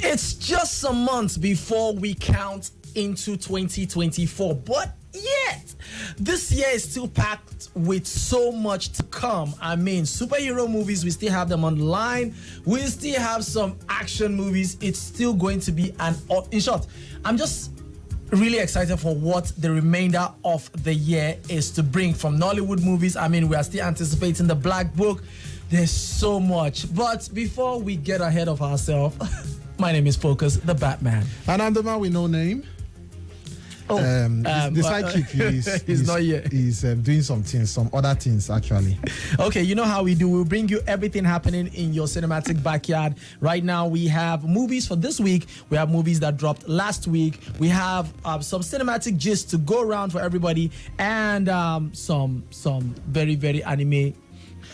It's just some months before we count into 2024, but yet this year is still packed with so much to come. I mean, superhero movies, we still have them on the line. We still have some action movies. It's still going to be in short, I'm just really excited for what the remainder of the year is to bring from Nollywood movies. I mean, we are still anticipating the Black Book. There's so much. But before we get ahead of ourselves, my name is Focus, the Batman. And I'm the man with no name. The sidekick he's not here. He's doing some other things actually. Okay, you know how we do. We'll bring you everything happening in your cinematic backyard. Right now, we have movies for this week. We have movies that dropped last week. We have some cinematic gist to go around for everybody, and some very, very anime.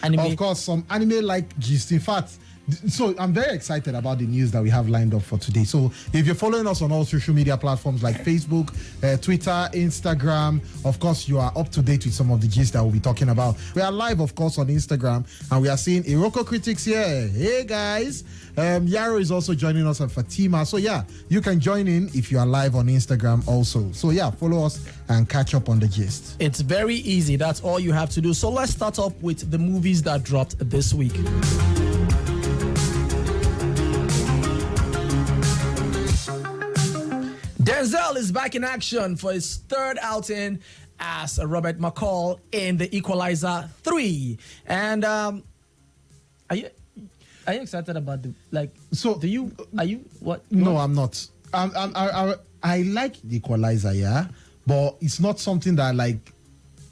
Of course, some anime-like gist. In fact, so I'm very excited about the news that we have lined up for today. So if you're following us on all social media platforms like Facebook, Twitter, Instagram, of course, you are up to date with some of the gist that we'll be talking about. We are live, of course, on Instagram, and we are seeing Iroko Critics here. Hey, guys. Yaro is also joining us, and Fatima. So, yeah, you can join in if you are live on Instagram also. So, yeah, follow us and catch up on the gist. It's very easy. That's all you have to do. So let's start up with the movies that dropped this week. Denzel is back in action for his third outing as Robert Macall in the Equalizer 3. And are you excited about the what? No, I'm not. I like the Equalizer, yeah, but it's not something that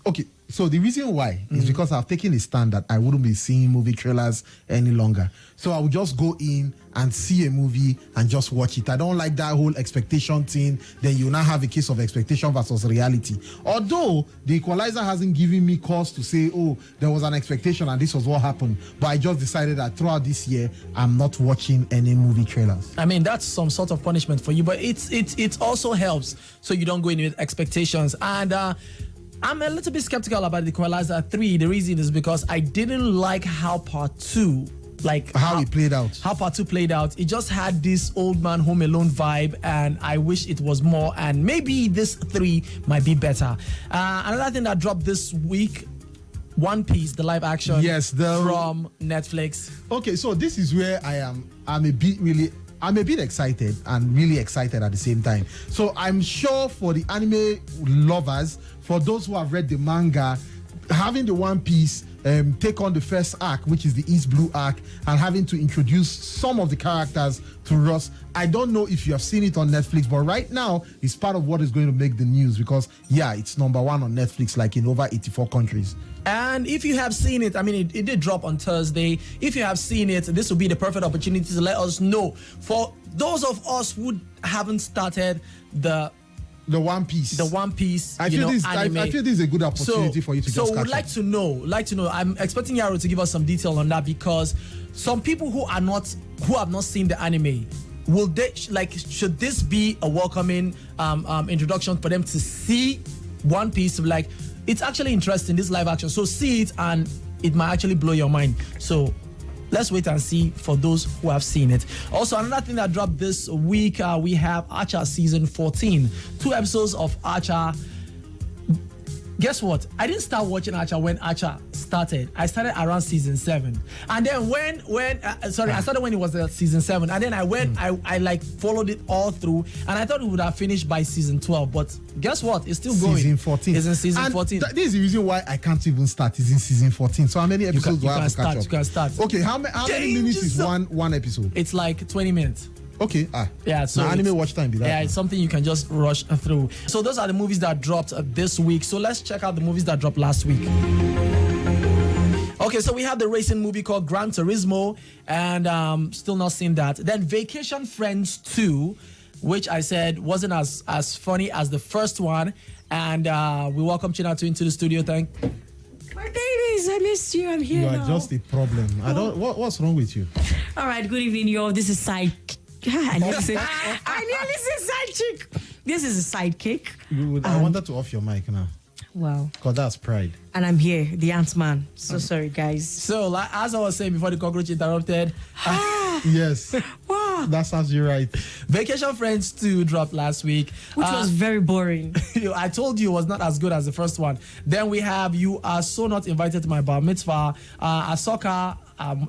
okay. So the reason why is because I've taken a stand that I wouldn't be seeing movie trailers any longer. So I would just go in and see a movie and just watch it. I don't like that whole expectation thing. Then you now have a case of expectation versus reality. Although the Equalizer hasn't given me cause to say, oh, there was an expectation and this was what happened. But I just decided that throughout this year, I'm not watching any movie trailers. I mean, that's some sort of punishment for you, but it also helps so you don't go in with expectations. And I'm a little bit skeptical about the Equalizer 3. The reason is because I didn't like how part 2, how it played out. How part 2 played out. It just had this old man Home Alone vibe, and I wish it was more. And maybe this 3 might be better. Another thing that dropped this week, One Piece, the live action. Yes, from Netflix. Okay, so this is where I'm a bit excited and really excited at the same time. So I'm sure for the anime lovers, for those who have read the manga, having the One Piece take on the first arc, which is the East Blue arc, and having to introduce some of the characters to us. I don't know if you have seen it on Netflix, but right now it's part of what is going to make the news because, yeah, it's number 1 on Netflix, in over 84 countries. And if you have seen it, I mean, it did drop on Thursday. If you have seen it, this will be the perfect opportunity to let us know. For those of us who haven't started the One Piece. I feel this is a good opportunity for you to just catch up. So we'd like to know. I'm expecting Yaro to give us some detail on that because some people who have not seen the anime, should this be a welcoming introduction for them to see One Piece? It's actually interesting, this live action. So see it and it might actually blow your mind. So let's wait and see for those who have seen it. Also, another thing that dropped this week, we have Archer season 14. 2 episodes of Archer. Guess what? I didn't start watching Archer when Archer started. I started around season 7. And then I started when it was season 7. And then I went, I followed it all through. And I thought it would have finished by season 12. But guess what? It's still going. Season 14. It's in season 14. This is the reason why I can't even start. It's in season 14. So how many episodes do I have to catch up? You can start. Okay, how many minutes is one episode? It's 20 minutes. Okay. Yeah. So anime watch time be that. Yeah, it's something you can just rush through. So those are the movies that dropped this week. So let's check out the movies that dropped last week. Okay, so we have the racing movie called Gran Turismo, and still not seen that. Then Vacation Friends 2, which I said wasn't as funny as the first one, and we welcome Chinatu into the studio. My babies, I missed you. I'm here. You are now. just a problem. What's wrong with you? All right. Good evening, y'all. This is I nearly said side chick. This is a sidekick. I wanted to off your mic now. Wow. Because that's pride. And I'm here, the Ant-Man. So sorry, guys. So, as I was saying before the cockroach interrupted. Yes. Wow. That sounds you right. Vacation Friends 2 dropped last week. Which was very boring. I told you it was not as good as the first one. Then we have You Are So Not Invited to My Bar Mitzvah, Ahsoka,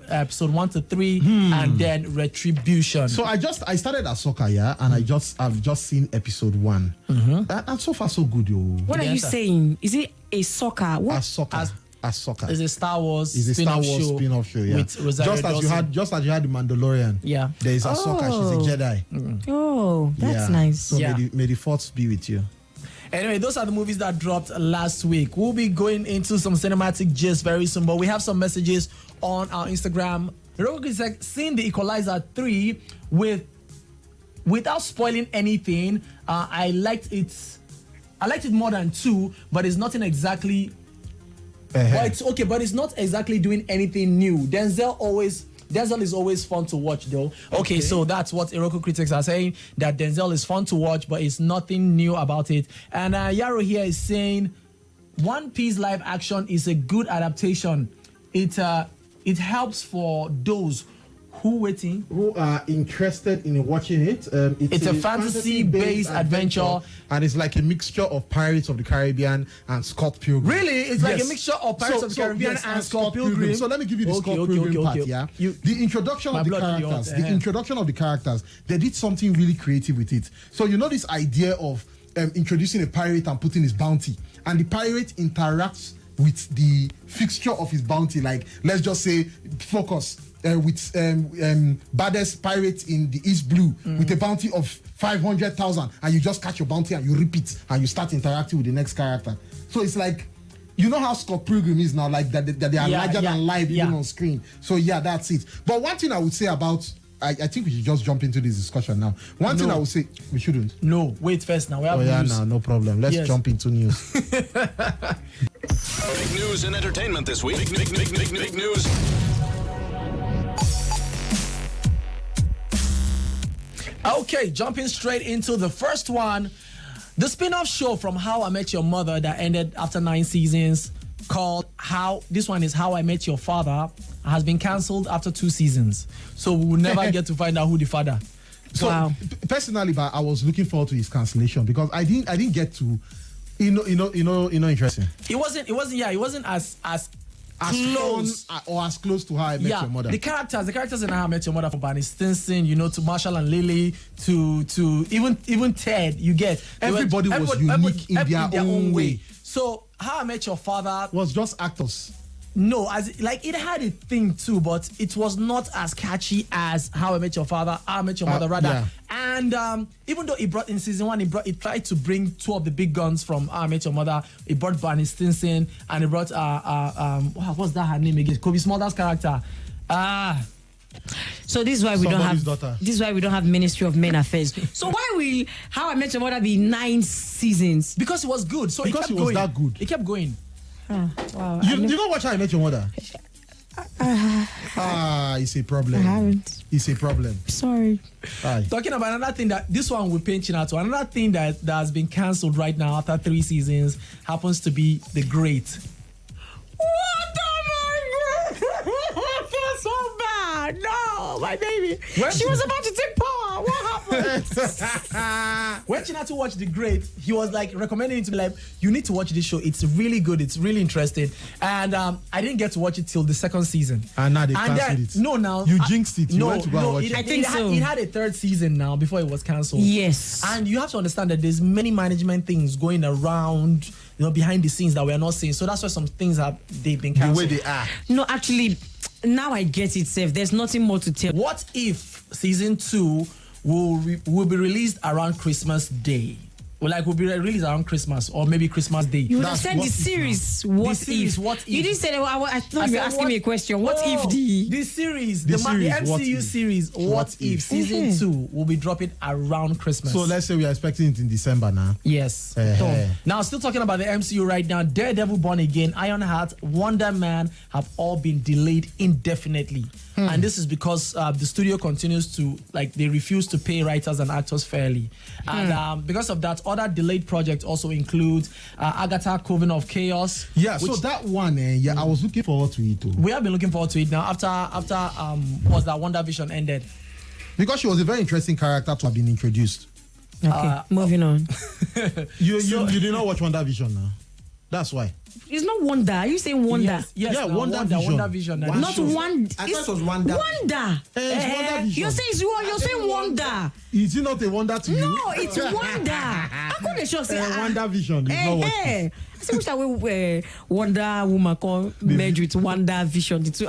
episode 1 to 3, and then Retribution. So I started Ahsoka, yeah, and I've just seen episode 1. And so far so good, yo. What are you saying? Is it a soccer? What? Ahsoka. It's a Star Wars spin-off show, yeah. With Rosario just as you had the Mandalorian. Yeah. There is Ahsoka, she's a Jedi. Oh, that's nice. So may the force be with you. Anyway, those are the movies that dropped last week. We'll be going into some cinematic gist very soon, but we have some messages on our Instagram. Roku is like, seeing the Equalizer 3 without spoiling anything. I liked it more than 2, but it's nothing exactly. But it's okay, but it's not exactly doing anything new. Denzel is always fun to watch, though. Okay, so that's what Iroko critics are saying, that Denzel is fun to watch, but it's nothing new about it. And Yaro here is saying One Piece live action is a good adaptation. It helps for those who are interested in watching it. It's a fantasy-based adventure, and it's like a mixture of Pirates of the Caribbean and Scott Pilgrim. Really? It's like a mixture of Pirates of the Caribbean and Scott Pilgrim. So let me give you the Scott Pilgrim part, yeah? The introduction of the characters, they did something really creative with it. So you know this idea of introducing a pirate and putting his bounty, and the pirate interacts with the fixture of his bounty, like let's just say Focus with baddest pirate in the East Blue with a bounty of 500,000, and you just catch your bounty and you repeat and you start interacting with the next character. So it's like, you know how Scott Pilgrim is now, like that they are larger than life even on screen. So yeah, that's it. But one thing I would say about, I think we should just jump into this discussion now. One thing I would say, we shouldn't. No, wait first now. We have news. No problem. Let's jump into news. Big news and entertainment this week. Big news. Okay, jumping straight into the first one. The spin-off show from How I Met Your Mother that ended after 9 seasons, called How I Met Your Father, has been cancelled after 2 seasons. So we will never get to find out who the father. So personally, but I was looking forward to his cancellation because I didn't get to, interesting. It wasn't as close or as close to How I Met Your Mother. The characters in How I Met Your Mother, from Barney Stinson, to Marshall and Lily, to even Ted. You get everybody was unique in their own way. So How I Met Your Father was just actors. No, it had a thing too, but it was not as catchy as How I Met Your Father, How I Met Your Mother rather. Yeah. And even though it brought in season 1, it tried to bring 2 of the big guns from How I Met Your Mother. It brought Barney Stinson, and it brought what's that her name again? Kobe Smulders' character. So this is why we don't have Ministry of Men Affairs. So why will How I Met Your Mother be 9 seasons? Because it was good. So because it was that good. It kept going. Wow. You don't watch How I Met Your Mother? It's a problem. I haven't. It's a problem. Sorry. Talking about another thing that this one we're pinching out to, another thing that has been cancelled right now after 3 seasons happens to be The Great. What? Oh my God! I feel so bad. No, my baby. She was about to take power. What happened? When Chinatu watched The Great, he was like recommending it to me, like, you need to watch this show. It's really good. It's really interesting. And I didn't get to watch it till the 2nd season. And now they canceled it. No, now you jinxed it. You went to go and watch it. I think so. It had a 3rd season now before it was cancelled. Yes. And you have to understand that there's many management things going around, behind the scenes that we're not seeing. So that's why some things they've been cancelled. The way they are. No, actually, now I get it, Seth. There's nothing more to tell. What if season 2 will be released around Christmas Day? Will be released around Christmas or maybe Christmas Day. You would have said the series. What if? You didn't say that. I thought you were asking me a question. What if the series, the MCU series? What if season 2 will be dropping around Christmas? So let's say we are expecting it in December now. Yes. Now, still talking about the MCU right now. Daredevil, Born Again, Ironheart, Wonder Man have all been delayed indefinitely. And this is because the studio continues to, they refuse to pay writers and actors fairly. And because of that, other delayed projects also include Agatha, Coven of Chaos. Yeah, so that one, I was looking forward to it too. We have been looking forward to it now after WandaVision ended. Because she was a very interesting character to have been introduced. Okay, moving on. You did not watch WandaVision now. That's why. It's not Wonder. Are you saying Wonder? Yes, Yeah, WandaVision. WandaVision. Not Wonder. I thought it was Wanda. Wonder. It's WandaVision. You're saying Wonder. Is it not a wonder to you? No, it's Wonder. How come they should say WandaVision is not what. I see which way Wonder Woman call merge with WandaVision. It's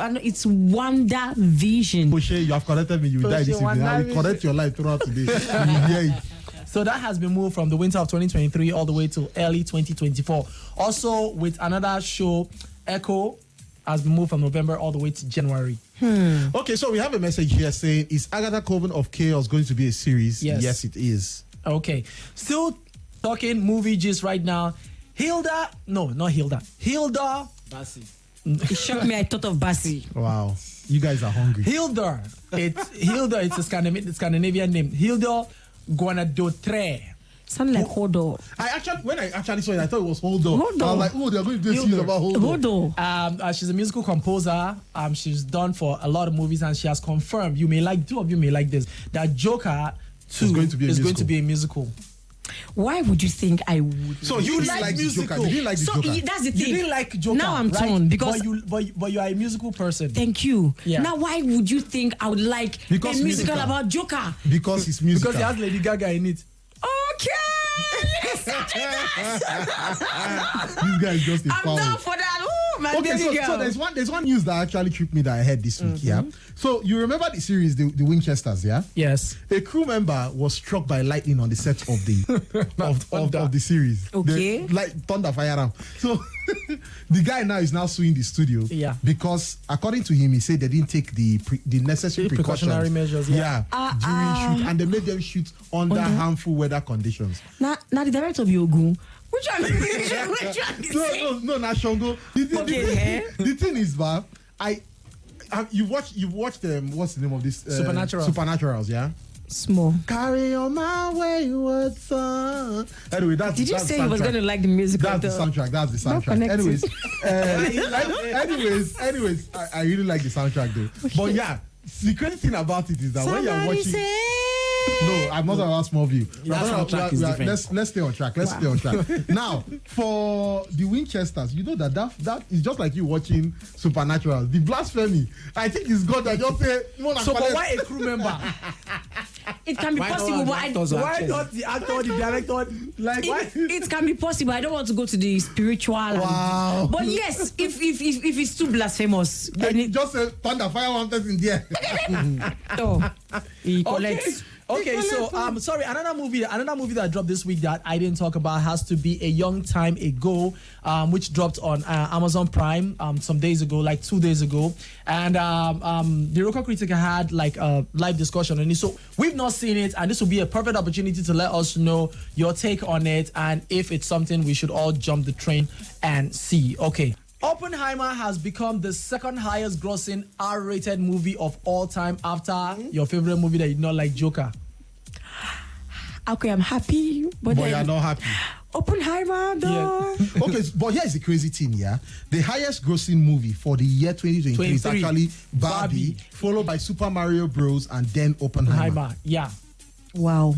WandaVision. Moshe, you have corrected me. You will die this evening. I will correct your life throughout today. You will hear it. So that has been moved from the winter of 2023 all the way to early 2024. Also, with another show, Echo has been moved from November all the way to January. Okay, so we have a message here saying, is Agatha Coven of Chaos going to be a series? Yes, it is. Okay. Still talking movie gist right now. Hilda. Basi. It shocked me. I thought of Basi. Wow. You guys are hungry. Hilda. It's a Scandinavian name. Hilda Guanadotre. Sound like Hodor. When I actually saw it, I thought it was Holdo. Holdo. I was like, oh, they're going to do a series about Holdo. Hodor. She's a musical composer. She's done for a lot of movies, and she has confirmed, two of you may like this, that Joker 2 is going to be a musical. Why would you think I would? So you didn't like the Joker. You didn't like the Joker. That's the thing. You didn't like Joker. Now I'm right? torn because but you are a musical person. Thank you. Yeah. Now why would you think I would like Because a musical musical. about Joker? Because it's musical. Because it has Lady Gaga in it. Okay. Yes, This guy is just a I'm foul. down for that. Ooh, my Okay, baby girl. so there's one news that actually tripped me that I heard this week. Yeah. So you remember the series, the Winchesters? Yeah. Yes. A crew member was struck by lightning on the set of the of the series. Okay. Thunder fire around. So the guy now is suing the studio. Yeah. Because according to him, he said they didn't take the necessary Precautionary measures. Yeah. During shoot, and they made them shoot under harmful weather conditions. Now the director of Yogun. Which one is No, Shongo. The thing is, Bob, you've watched what's the name of this? Supernaturals, yeah. Small. Carry on my wayward son. Anyway, Did you that's say the he was soundtrack. going to like the music? That's the soundtrack. That's the soundtrack. Anyways, I really like the soundtrack though. Okay. But yeah, the crazy thing about it is that when you're watching. No, I'm not about Smallville. Let's stay on track. Stay on track. Now, for the Winchesters, you know that is just like you watching Supernatural. The blasphemy, I think it's God that just say. So, but why a crew member? It can be possible, but why not the actor, the director? It can be possible. I don't want to go to the spiritual. Wow. But yes, if it's too blasphemous, then it just say thunder fire one person there. He collects. Okay, so sorry, another movie that dropped this week that I didn't talk about has to be A Young Time Ago, which dropped on Amazon Prime some days ago, like 2 days ago, and the Roca Critic had like a live discussion on it. So we've not seen it, and this will be a perfect opportunity to let us know your take on it and if it's something we should all jump the train and see. Okay. Oppenheimer has become the second highest grossing R-rated movie of all time after your favorite movie that you not like, Joker. Okay, I'm happy, but you're not happy. Oppenheimer, though. Yeah. Okay, but here's the crazy thing, yeah. The highest grossing movie for the year 2023 is actually Barbie, followed by Super Mario Bros. And then Oppenheimer. Yeah. Wow.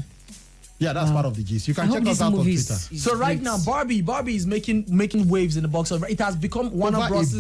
Yeah, that's part of the gist. You can check us out on Twitter. So right now, Barbie is making waves in the box office. It has become one of Bros'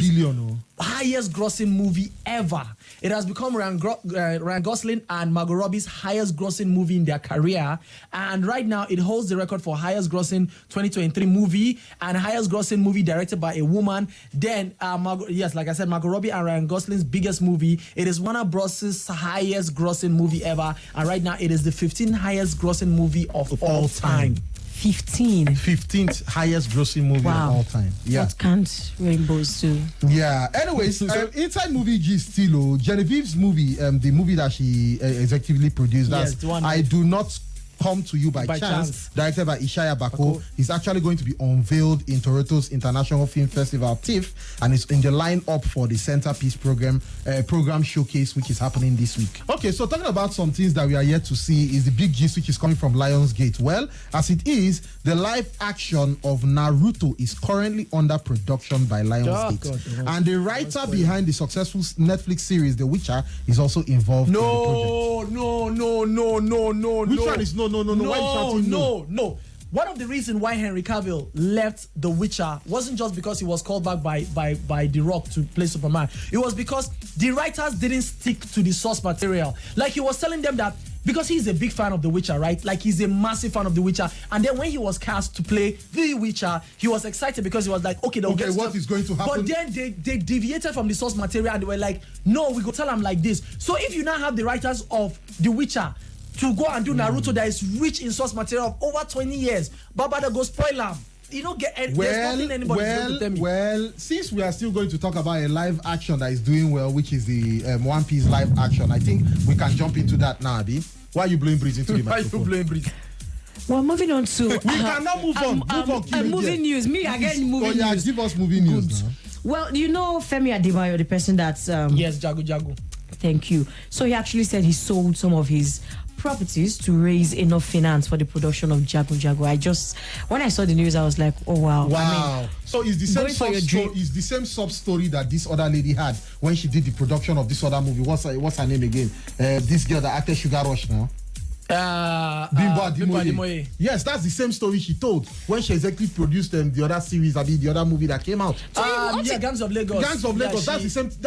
highest grossing movie ever. It has become Ryan Gosling and Margot Robbie's highest grossing movie in their career. And right now, it holds the record for highest grossing 2023 movie and highest grossing movie directed by a woman. Then, like I said, Margot Robbie and Ryan Gosling's biggest movie. It is Warner Bros.'s highest grossing movie ever. And right now, it is the 15th highest grossing movie of all time. 15th highest grossing movie of all time. Yeah. What can't rainbows do? Yeah. Anyways, inside movie gist still, Genevieve's movie, the movie that she executively produced, that's I Do Not Come to You by Chance, directed by Ishaya Bako, is actually going to be unveiled in Toronto's International Film Festival, TIFF, and it's in the lineup for the Centerpiece program showcase, which is happening this week. Okay, so talking about some things that we are yet to see is the big gist which is coming from Lionsgate. Well, as it is, the live action of Naruto is currently under production by Lionsgate, and the writer behind the successful Netflix series The Witcher is also involved in the project. No. Which one is no? Why are you shouting no. One of the reasons why Henry Cavill left The Witcher wasn't just because he was called back by The Rock to play Superman. It was because the writers didn't stick to the source material. Like, he was telling them that because he's a big fan of The Witcher, right? Like, he's a massive fan of The Witcher. And then when he was cast to play The Witcher, he was excited because he was like, okay, what is going to happen? But then they deviated from the source material and they were like, no, we go tell them like this. So if you now have the writers of The Witcher to go and do Naruto that is rich in source material of over 20 years, Baba go spoil them. You don't get there's nothing anybody's going to tell me. Well, since we are still going to talk about a live action that is doing well, which is the One Piece live action, I think we can jump into that now, Abi. Why are you blowing breeze into the microphone? Why are you blowing breeze? Well, moving on to... we cannot move on. Moving news. Me again, moving news. Give us moving news now. Well, you know Femi Adebayo, the person that's... yes, Jago. Thank you. So he actually said he sold some of his properties to raise enough finance for the production of Jago. When I saw the news, I was like, oh wow. I mean, so it's the same sub story that this other lady had when she did the production of this other movie. What's her name again? This girl that acted Sugar Rush now. Bimbo Ademoye. Yes, that's the same story she told when she executive produced the other series, the other movie that came out. Gangs of Lagos. Gangs of Lagos. That's the same. So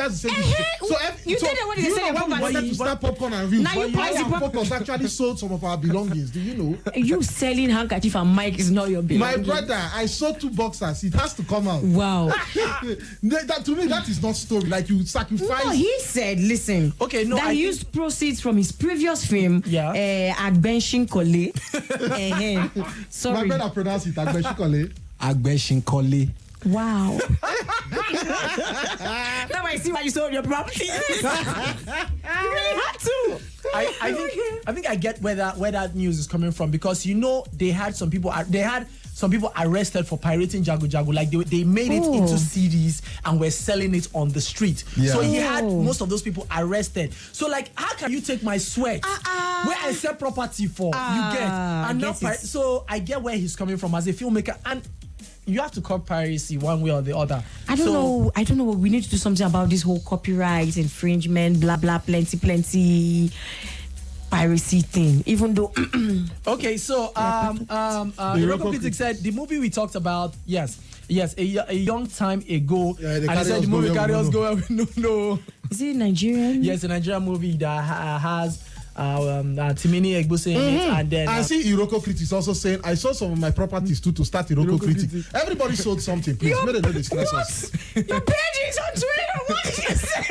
you did it when they said when we wanted to start Popcorn and Reels. Now you Focus actually sold some of our belongings. Do you know? You selling handkerchief and mic is not your belongings. My brother, I sold 2 boxers. It has to come out. Wow. To me, that is not story. Like, you sacrifice. No, he said, listen. Okay, no. That he used proceeds from his previous film. Agbenshinkole. Sorry. My brother pronounced it Agbenshinkole. Agbenshinkole. Wow. Now I see why you sold your property. You really had to. I think I get where that news is coming from, because you know they had some people arrested for pirating Jago. Like they made it into CDs and were selling it on the street. So he had most of those people arrested. So like, how can you take my sweat where I sell property for? You get and not so I get where he's coming from as a filmmaker, and you have to cut piracy one way or the other. I don't know. We need to do something about this whole copyright infringement, blah blah, plenty piracy thing. Even though okay, so the local critic said the movie we talked about, yes, a young time ago, and he said the movie carry us go. No. Is it Nigerian? Yes, a Nigerian movie that has Timini Egbose in it, and then I see Iroko critics also saying I sold some of my properties too to start Iroko critics. Everybody sold something. Please, may they not distress us. Your page is on Twitter. What did you say?